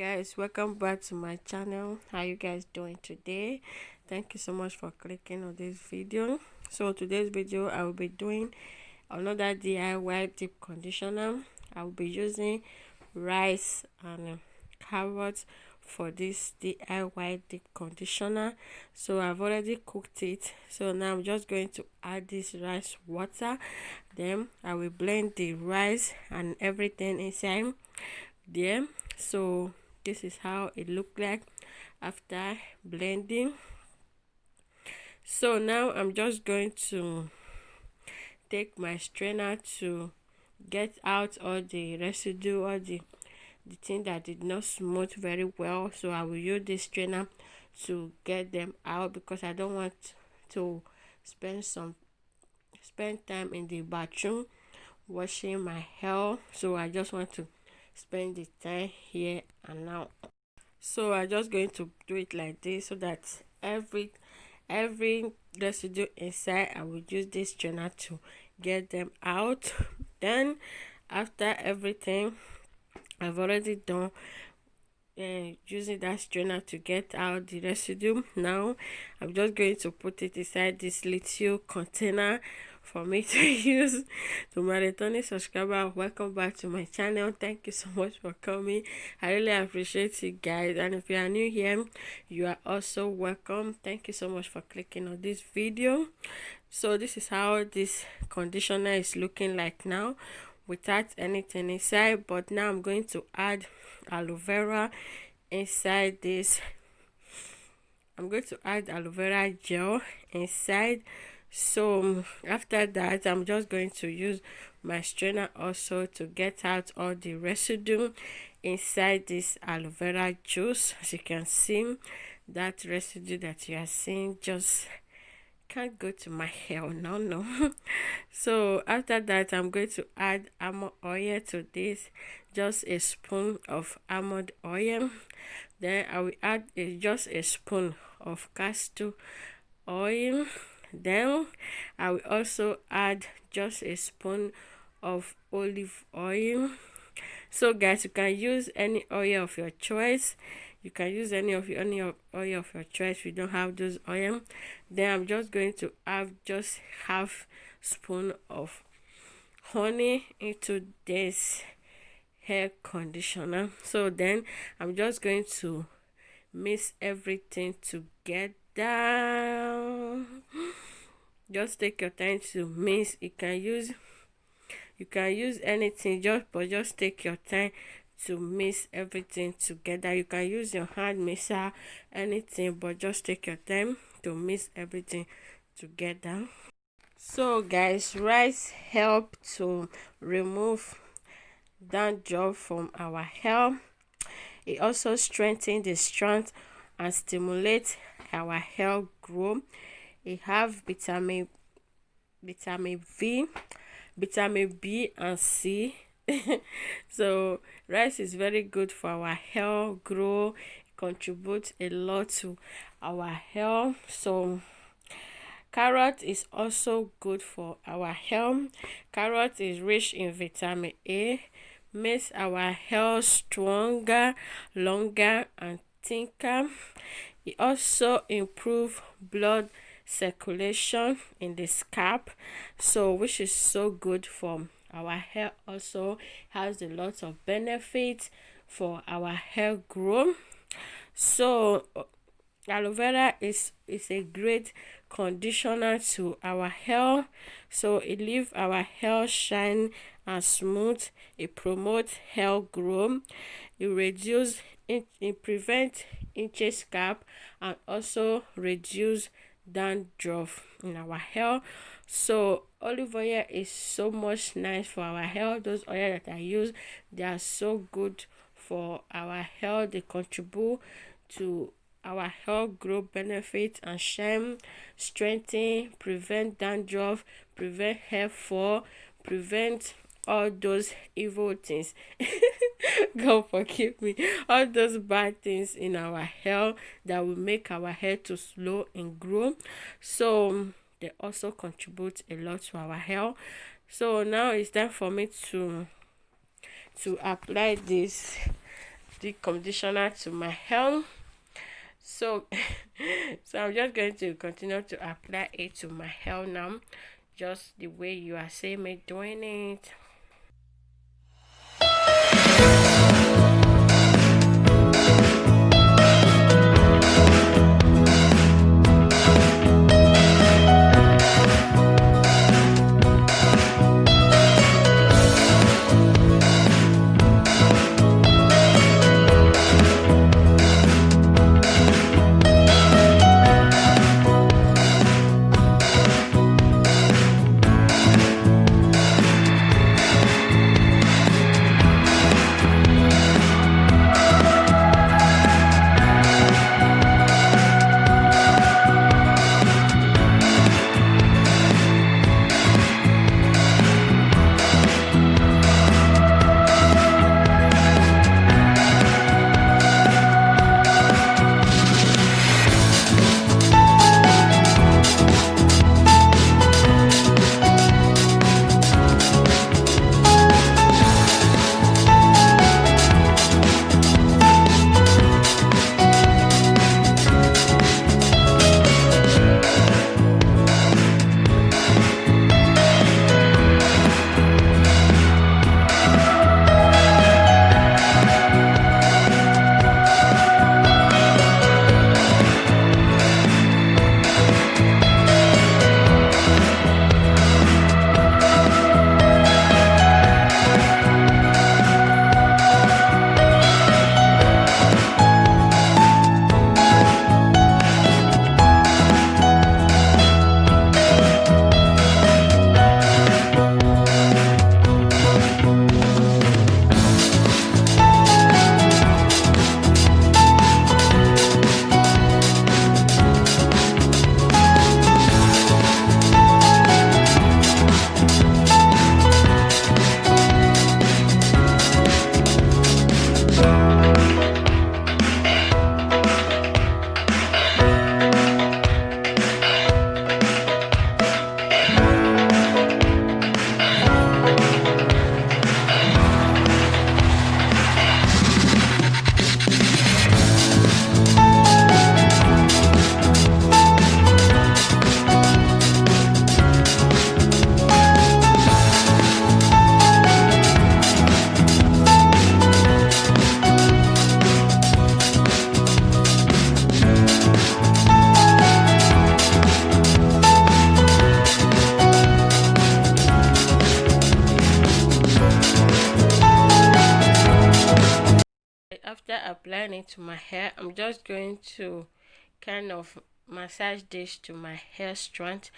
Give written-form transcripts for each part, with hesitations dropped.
Guys, welcome back to my channel. How you guys doing today? Thank you so much for clicking on this video. So today's video I will be doing another DIY deep conditioner. I will be using rice and carrots for this DIY deep conditioner. So I've already cooked it, so now I'm just going to add this rice water. Then I will blend the rice and everything inside there. So this is how it looked like after blending. So now I'm just going to take my strainer to get out all the residue, all the thing that did not smooth very well. So I will use this strainer to get them out because I don't want to spend time in the bathroom washing my hair. So I just want to spend the time here and now. So I'm just going to do it like this so that every residue inside, I will use this strainer to get them out. Then after everything I've already done, using that strainer to get out the residue, now I'm just going to put it inside this little container for me to use. To my returning subscriber, welcome back to my channel. Thank you so much for coming. I really appreciate you guys, and if you are new here, you are also welcome. Thank you so much for clicking on this video. So this is how this conditioner is looking like now, without anything inside. But now I'm going to add aloe vera inside this. I'm going to add aloe vera gel inside. So after that, I'm just going to use my strainer also to get out all the residue inside this aloe vera juice. As you can see, that residue that you are seeing just can't go to my hair. No. So after that, I'm going to add almond oil to this, just a spoon of almond oil. Then I will add just a spoon of castor oil. Then I will also add just a spoon of olive oil. So guys, you can use any oil of your choice. You can use any oil of your choice if you don't have those oil. Then I'm just going to add just half spoon of honey into this hair conditioner. So then I'm just going to mix everything together. Just take your time to mix. You can use anything, just take your time to mix everything together. You can use your hand mixer, anything, but just take your time to mix everything together. So guys, rice help to remove dandruff from our hair. It also strengthens the strength and stimulates our hair grow. It have vitamin V, vitamin B and C. So rice is very good for our hair grow. It contributes a lot to our hair. So carrot is also good for our hair. Carrot is rich in vitamin A, makes our hair stronger, longer and thicker. It also improve blood circulation in the scalp, so which is so good for our hair. Also has a lot of benefits for our hair growth. So aloe vera is a great conditioner to our hair. So it leaves our hair shine and smooth. It promotes hair growth. It prevents itchy scalp and also reduce dandruff in our hair. So olive oil is so much nice for our hair. Those oil that I use, they are so good for our hair. They contribute to our hair growth benefit and shine, strengthen, prevent dandruff, prevent hair fall, prevent all those evil things. God forgive me, all those bad things in our hair that will make our hair to slow and grow. So they also contribute a lot to our hair. So now it's time for me to apply this the conditioner to my hair. So so I'm just going to continue to apply it to my hair now, just the way you are seeing me doing it. After applying it to my hair, I'm just going to kind of massage this to my hair strand.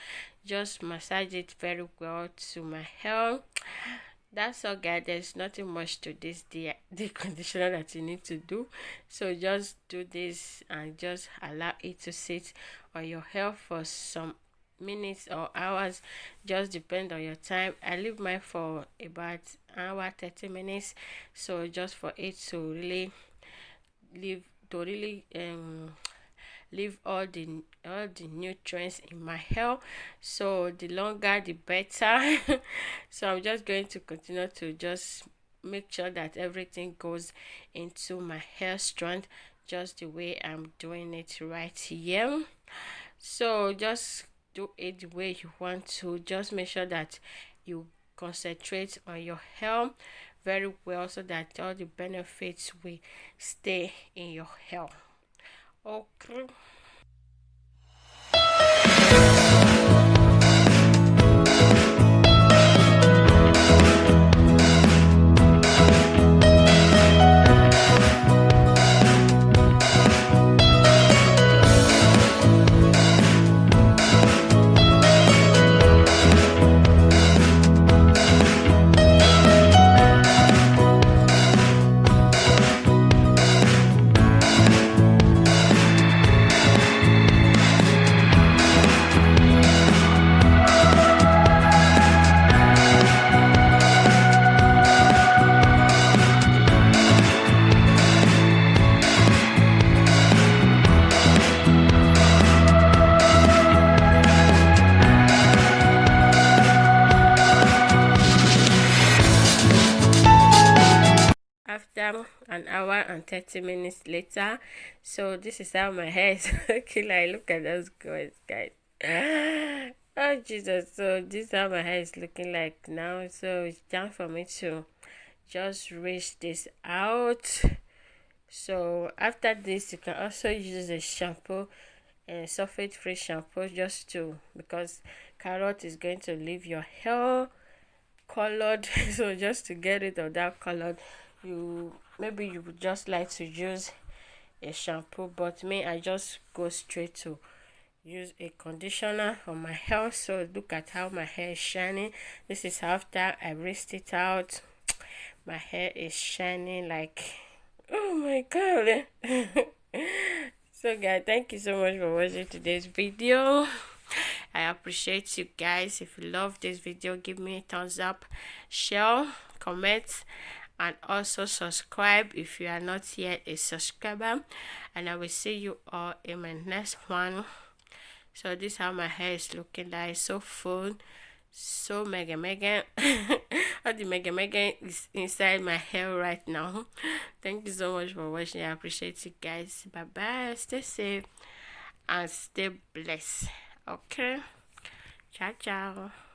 Just massage it very well to my hair. That's all, guys. There's nothing much to this the conditioner that you need to do. So just do this and just allow it to sit on your hair for some minutes or hours, just depend on your time. I leave mine for about an hour 30 minutes, so just for it to really leave to really leave all the nutrients in my hair. So the longer the better. So I'm just going to continue to just make sure that everything goes into my hair strand, just the way I'm doing it right here. So just do it the way you want to. Just make sure that you concentrate on your hair very well, so that all the benefits will stay in your hair. Okay. hour and 30 minutes later. So this is how my hair is looking like. Look at those guys. Oh Jesus. So this is how my hair is looking like now. So it's time for me to just rinse this out. So after this, you can also use a shampoo and sulfate free shampoo, just to, because carrot is going to leave your hair colored. So just to get rid of that colored, you would just like to use a shampoo, but me, I just go straight to use a conditioner on my hair. So look at how my hair is shining. This is after I rinsed it out. My hair is shining like, oh my god. So guys, thank you so much for watching today's video. I appreciate you guys. If you love this video, give me a thumbs up, share, comment, and also subscribe if you are not yet a subscriber. And I will see you all in my next one. So this is how my hair is looking like. So full, so mega all the mega is inside my hair right now. Thank you so much for watching. I appreciate you guys. Bye bye. Stay safe and stay blessed. Okay, ciao ciao.